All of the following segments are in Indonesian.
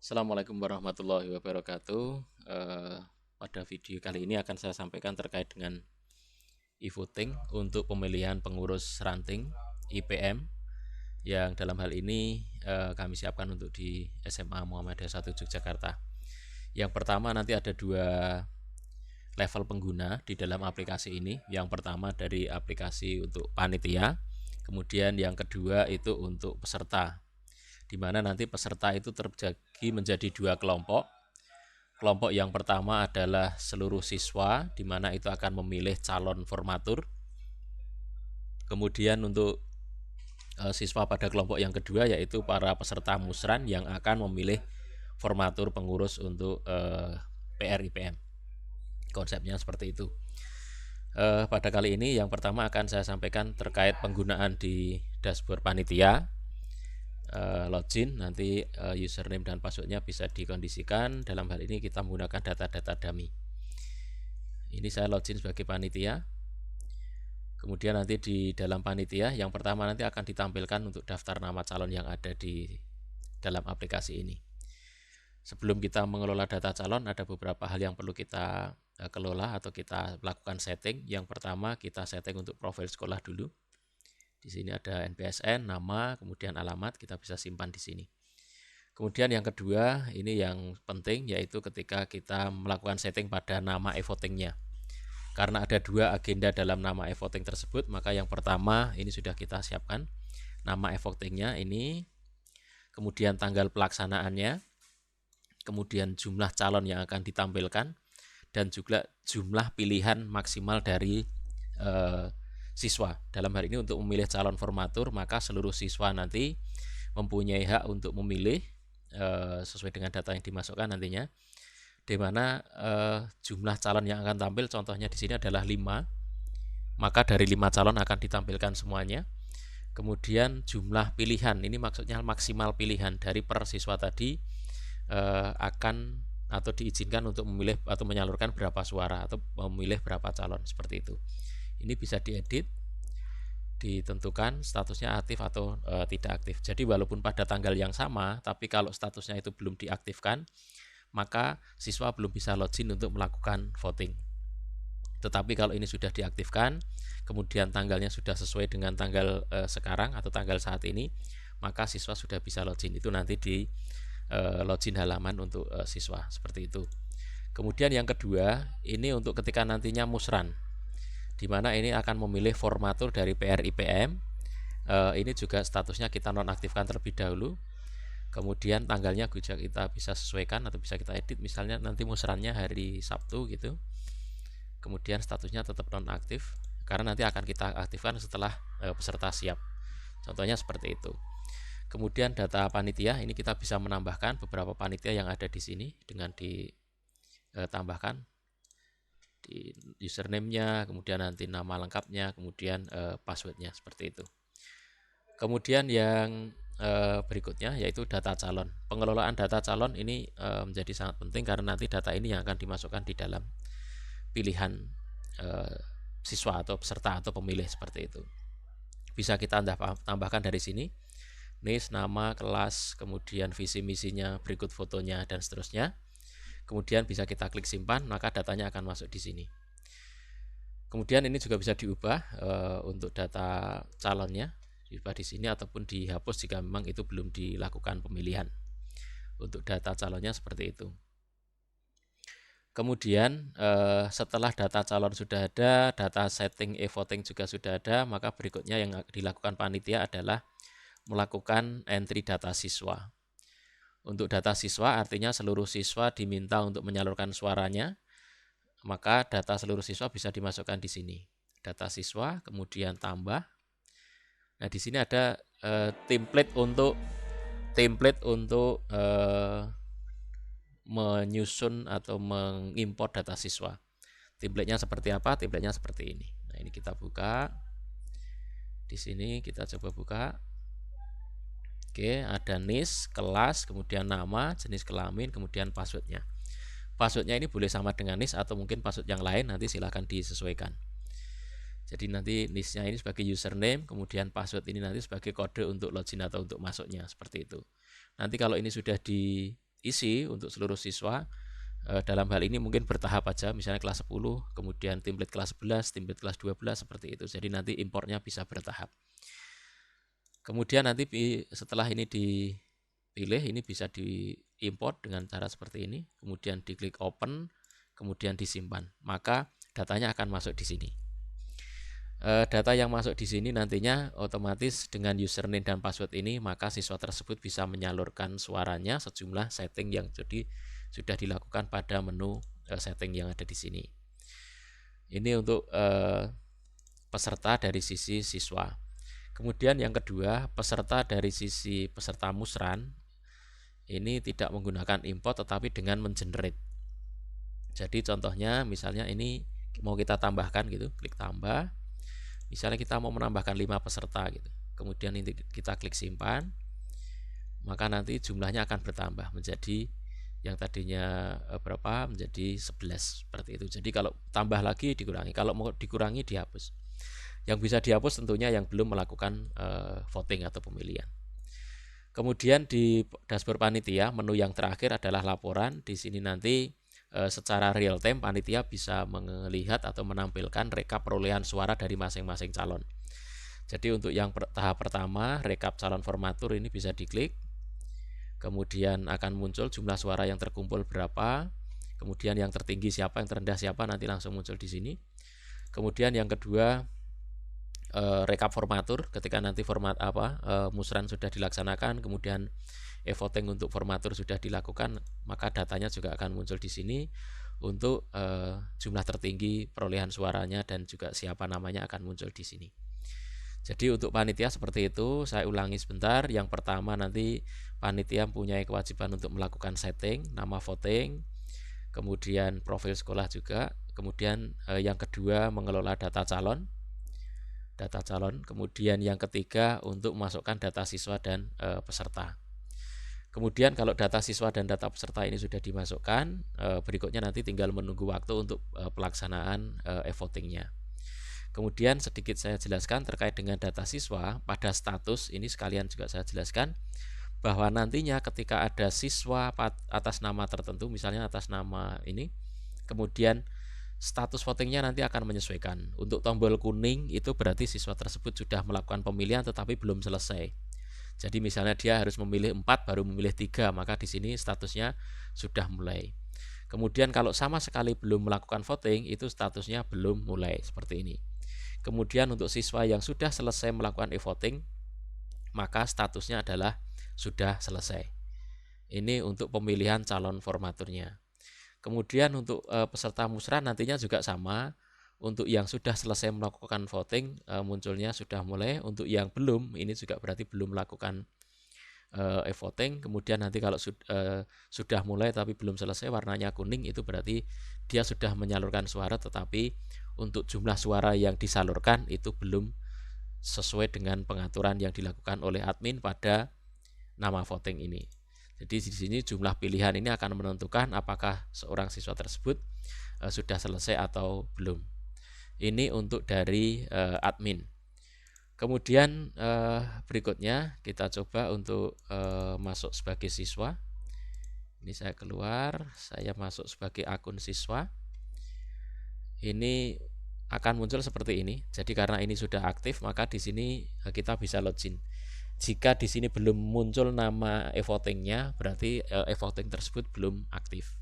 Assalamualaikum warahmatullahi wabarakatuh. Pada video kali ini akan saya sampaikan terkait dengan e-voting untuk pemilihan pengurus ranting IPM yang dalam hal ini kami siapkan untuk di SMA Muhammadiyah 1 Yogyakarta. Yang pertama, nanti ada dua level pengguna di dalam aplikasi ini. Yang pertama dari aplikasi untuk panitia, kemudian yang kedua itu untuk peserta, di mana nanti peserta itu terbagi menjadi dua kelompok. Kelompok yang pertama adalah seluruh siswa, di mana itu akan memilih calon formatur. Kemudian untuk siswa pada kelompok yang kedua yaitu para peserta musran yang akan memilih formatur pengurus untuk PRIPM. Konsepnya seperti itu. Pada kali ini yang pertama akan saya sampaikan terkait penggunaan di dashboard panitia. Login, nanti username dan passwordnya bisa dikondisikan. Dalam hal ini kita menggunakan data-data dummy. Ini saya login sebagai panitia. Kemudian nanti di dalam panitia yang pertama nanti akan ditampilkan untuk daftar nama calon yang ada di dalam aplikasi ini. Sebelum kita mengelola data calon, ada beberapa hal yang perlu kita kelola atau kita lakukan setting. Yang pertama, kita setting untuk profil sekolah dulu. Di sini ada NPSN, nama, kemudian alamat, kita bisa simpan di sini. Kemudian yang kedua, ini yang penting, yaitu ketika kita melakukan setting pada nama e-votingnya. Karena ada dua agenda dalam nama e-voting tersebut, maka yang pertama ini sudah kita siapkan nama e-votingnya ini, kemudian tanggal pelaksanaannya, kemudian jumlah calon yang akan ditampilkan, dan juga jumlah pilihan maksimal dari siswa. Dalam hal ini untuk memilih calon formatur, maka seluruh siswa nanti mempunyai hak untuk memilih sesuai dengan data yang dimasukkan nantinya, di mana jumlah calon yang akan tampil contohnya di sini adalah 5, maka dari 5 calon akan ditampilkan semuanya. Kemudian jumlah pilihan, ini maksudnya maksimal pilihan dari per siswa tadi akan atau diizinkan untuk memilih atau menyalurkan berapa suara atau memilih berapa calon, seperti itu. Ini bisa diedit, ditentukan statusnya aktif atau tidak aktif. Jadi walaupun pada tanggal yang sama, tapi kalau statusnya itu belum diaktifkan, maka siswa belum bisa login untuk melakukan voting. Tetapi kalau ini sudah diaktifkan, kemudian tanggalnya sudah sesuai dengan tanggal sekarang atau tanggal saat ini, maka siswa sudah bisa login. Itu nanti di login halaman untuk siswa, seperti itu. Kemudian yang kedua, ini untuk ketika nantinya musran, di mana ini akan memilih formatur dari PRIPM. Ini juga statusnya kita nonaktifkan terlebih dahulu. Kemudian tanggalnya juga kita bisa sesuaikan atau bisa kita edit, misalnya nanti musrannya hari Sabtu gitu. Kemudian statusnya tetap nonaktif karena nanti akan kita aktifkan setelah peserta siap. Contohnya seperti itu. Kemudian data panitia, ini kita bisa menambahkan beberapa panitia yang ada di sini dengan ditambahkan di username-nya, kemudian nanti nama lengkapnya, kemudian password-nya, seperti itu. Kemudian yang berikutnya yaitu data calon. Pengelolaan data calon ini menjadi sangat penting karena nanti data ini yang akan dimasukkan di dalam pilihan siswa atau peserta atau pemilih, seperti itu. Bisa kita tambahkan dari sini, NIS, nama, kelas, kemudian visi misinya, berikut fotonya, dan seterusnya. Kemudian bisa kita klik simpan, maka datanya akan masuk di sini. Kemudian ini juga bisa diubah untuk data calonnya, diubah di sini ataupun dihapus jika memang itu belum dilakukan pemilihan. Untuk data calonnya seperti itu. Kemudian setelah data calon sudah ada, data setting e-voting juga sudah ada, maka berikutnya yang dilakukan panitia adalah melakukan entry data siswa. Untuk data siswa artinya seluruh siswa diminta untuk menyalurkan suaranya, maka data seluruh siswa bisa dimasukkan di sini. Data siswa, kemudian tambah. Nah, di sini ada template untuk menyusun atau mengimport data siswa. Templatenya seperti apa? Templatenya seperti ini. Nah, ini kita buka. Di sini kita coba buka. Oke, ada NIS, kelas, kemudian nama, jenis kelamin, kemudian passwordnya. Passwordnya ini boleh sama dengan NIS atau mungkin password yang lain, nanti silahkan disesuaikan. Jadi nanti NIS-nya ini sebagai username, kemudian password ini nanti sebagai kode untuk login atau untuk masuknya, seperti itu. Nanti kalau ini sudah isi untuk seluruh siswa. Dalam hal ini mungkin bertahap aja, misalnya kelas 10, kemudian template kelas 11, template kelas 12, seperti itu. Jadi nanti importnya bisa bertahap. Kemudian nanti setelah ini dipilih, ini bisa diimport dengan cara seperti ini. Kemudian diklik open, kemudian disimpan. Maka datanya akan masuk di sini. Data yang masuk di sini nantinya otomatis dengan username dan password ini, maka siswa tersebut bisa menyalurkan suaranya sejumlah setting yang sudah dilakukan pada menu setting yang ada di sini. Ini untuk peserta dari sisi siswa. Kemudian yang kedua, peserta dari sisi peserta musran ini tidak menggunakan import tetapi dengan mengenerate. Jadi contohnya misalnya ini mau kita tambahkan gitu, klik tambah. Misalnya kita mau menambahkan 5 peserta gitu. Kemudian ini kita klik simpan. Maka nanti jumlahnya akan bertambah menjadi yang tadinya berapa menjadi 11 seperti itu. Jadi kalau tambah lagi dikurangi, kalau mau dikurangi dihapus. Yang bisa dihapus tentunya yang belum melakukan voting atau pemilihan. Kemudian di dashboard panitia, menu yang terakhir adalah laporan. Di sini nanti secara real time panitia bisa melihat atau menampilkan rekap perolehan suara dari masing-masing calon. Jadi untuk yang tahap pertama, rekap calon formatur ini bisa diklik. Kemudian akan muncul jumlah suara yang terkumpul berapa. Kemudian yang tertinggi siapa, yang terendah siapa, nanti langsung muncul di sini. Kemudian yang kedua, rekap formatur ketika nanti format musran sudah dilaksanakan, kemudian e-voting untuk formatur sudah dilakukan, maka datanya juga akan muncul di sini untuk jumlah tertinggi perolehan suaranya dan juga siapa namanya akan muncul di sini. Jadi untuk panitia seperti itu. Saya ulangi sebentar. Yang pertama nanti panitia mempunyai kewajiban untuk melakukan setting nama voting, kemudian profil sekolah juga, kemudian yang kedua mengelola data calon, kemudian yang ketiga untuk memasukkan data siswa dan peserta. Kemudian kalau data siswa dan data peserta ini sudah dimasukkan, berikutnya nanti tinggal menunggu waktu untuk pelaksanaan e-votingnya. Kemudian sedikit saya jelaskan terkait dengan data siswa. Pada status ini sekalian juga saya jelaskan bahwa nantinya ketika ada siswa atas nama tertentu, misalnya atas nama ini, kemudian status votingnya nanti akan menyesuaikan. Untuk tombol kuning itu berarti siswa tersebut sudah melakukan pemilihan tetapi belum selesai. Jadi misalnya dia harus memilih 4 baru memilih 3, maka di sini statusnya sudah mulai. Kemudian kalau sama sekali belum melakukan voting, itu statusnya belum mulai, seperti ini. Kemudian untuk siswa yang sudah selesai melakukan e-voting, maka statusnya adalah sudah selesai. Ini untuk pemilihan calon formaturnya. Kemudian untuk peserta musran nantinya juga sama. Untuk yang sudah selesai melakukan voting, munculnya sudah mulai. Untuk yang belum, ini juga berarti belum melakukan e-voting. Kemudian nanti kalau sudah mulai tapi belum selesai, warnanya kuning, itu berarti dia sudah menyalurkan suara, tetapi untuk jumlah suara yang disalurkan itu belum sesuai dengan pengaturan yang dilakukan oleh admin pada nama voting ini. Jadi di sini jumlah pilihan ini akan menentukan apakah seorang siswa tersebut sudah selesai atau belum. Ini untuk dari admin. Kemudian berikutnya kita coba untuk masuk sebagai siswa. Ini saya keluar, saya masuk sebagai akun siswa. Ini akan muncul seperti ini. Jadi karena ini sudah aktif, maka di sini kita bisa login. Jika di sini belum muncul nama e-votingnya, berarti e-voting tersebut belum aktif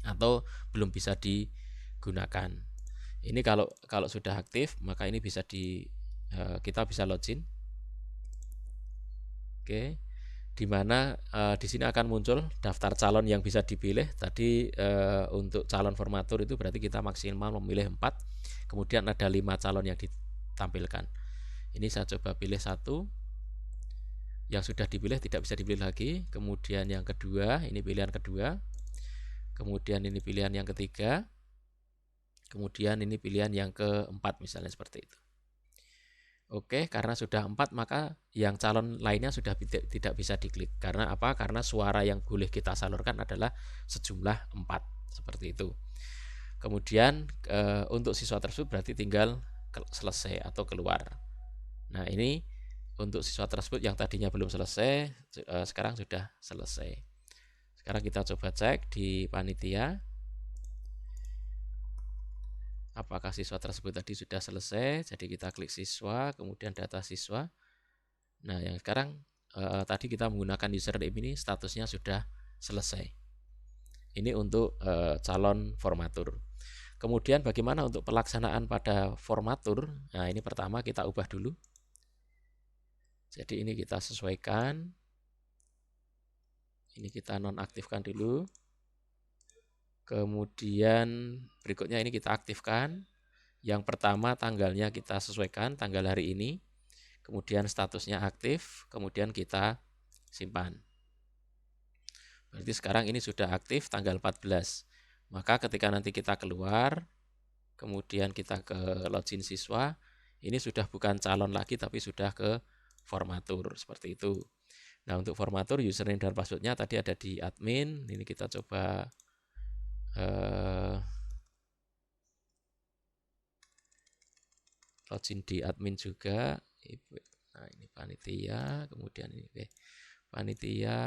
atau belum bisa digunakan. Ini kalau sudah aktif, maka ini bisa kita bisa login. Oke. Dimana di sini akan muncul daftar calon yang bisa dipilih. Tadi untuk calon formatur itu berarti kita maksimal memilih 4. Kemudian ada 5 calon yang ditampilkan. Ini saya coba pilih 1. Yang sudah dipilih tidak bisa dipilih lagi. Kemudian yang kedua, ini pilihan kedua. Kemudian ini pilihan yang ketiga. Kemudian ini pilihan yang keempat, misalnya seperti itu. Oke, karena sudah 4, maka yang calon lainnya sudah tidak bisa diklik. Karena apa? Karena suara yang boleh kita salurkan adalah sejumlah 4, seperti itu. Kemudian untuk siswa tersebut berarti tinggal selesai atau keluar. Nah, ini untuk siswa tersebut yang tadinya belum selesai, sekarang sudah selesai. Sekarang kita coba cek di panitia apakah siswa tersebut tadi sudah selesai. Jadi kita klik siswa, kemudian data siswa. Nah, yang sekarang tadi kita menggunakan username ini statusnya sudah selesai. Ini untuk calon formatur. Kemudian bagaimana untuk pelaksanaan pada formatur? Nah, ini pertama kita ubah dulu. Jadi ini kita sesuaikan. Ini kita nonaktifkan dulu. Kemudian berikutnya ini kita aktifkan. Yang pertama tanggalnya kita sesuaikan, tanggal hari ini. Kemudian statusnya aktif, kemudian kita simpan. Berarti sekarang ini sudah aktif tanggal 14. Maka ketika nanti kita keluar, kemudian kita ke login siswa, ini sudah bukan calon lagi tapi sudah ke formatur, seperti itu. Nah, untuk formatur username dan passwordnya tadi ada di admin. Ini kita coba login di admin juga. Nah, ini panitia, kemudian ini panitia.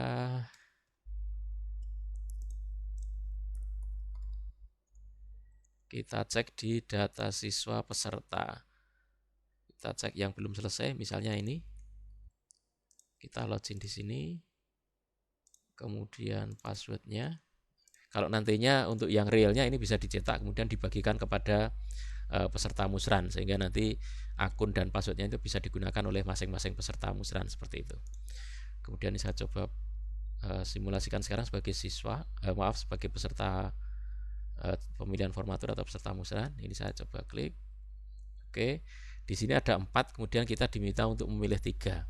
Kita cek di data siswa peserta. Kita cek yang belum selesai, misalnya ini. Kita login di sini. Kemudian passwordnya. Kalau nantinya untuk yang realnya ini bisa dicetak, kemudian dibagikan kepada peserta musran, sehingga nanti akun dan passwordnya itu bisa digunakan oleh masing-masing peserta musran, seperti itu. Kemudian saya coba simulasikan sekarang sebagai siswa, sebagai peserta pemilihan formatur atau peserta musran. Ini saya coba klik. Oke, di sini ada 4, kemudian kita diminta untuk memilih 3.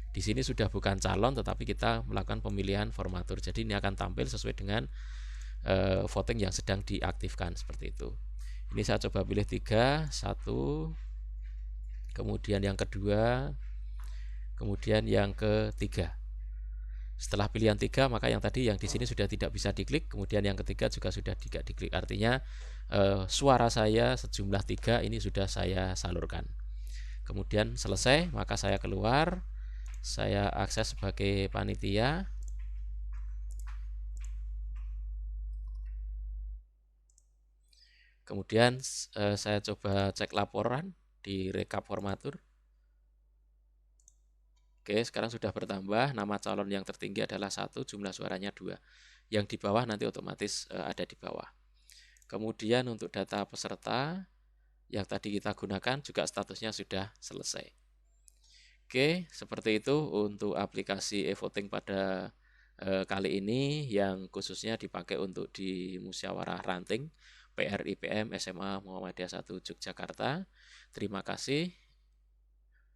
Di sini sudah bukan calon, tetapi kita melakukan pemilihan formatur. Jadi ini akan tampil sesuai dengan voting yang sedang diaktifkan, seperti itu. Ini saya coba pilih 3, 1, kemudian yang kedua, kemudian yang ketiga. Setelah pilihan 3, maka yang tadi yang di sini sudah tidak bisa diklik, kemudian yang ketiga juga sudah tidak diklik. Artinya suara saya sejumlah 3 ini sudah saya salurkan. Kemudian selesai, maka saya keluar, saya akses sebagai panitia. Kemudian saya coba cek laporan di rekap formatur. Oke, sekarang sudah bertambah. Nama calon yang tertinggi adalah 1, jumlah suaranya 2. Yang di bawah nanti otomatis ada di bawah. Kemudian untuk data peserta yang tadi kita gunakan juga statusnya sudah selesai. Oke, seperti itu untuk aplikasi e-voting pada kali ini yang khususnya dipakai untuk di musyawarah ranting PRIPM SMA Muhammadiyah 1 Yogyakarta. Terima kasih.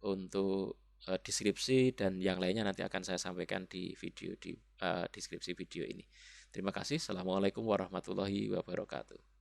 Untuk deskripsi dan yang lainnya nanti akan saya sampaikan di video di deskripsi video ini. Terima kasih. Assalamualaikum warahmatullahi wabarakatuh.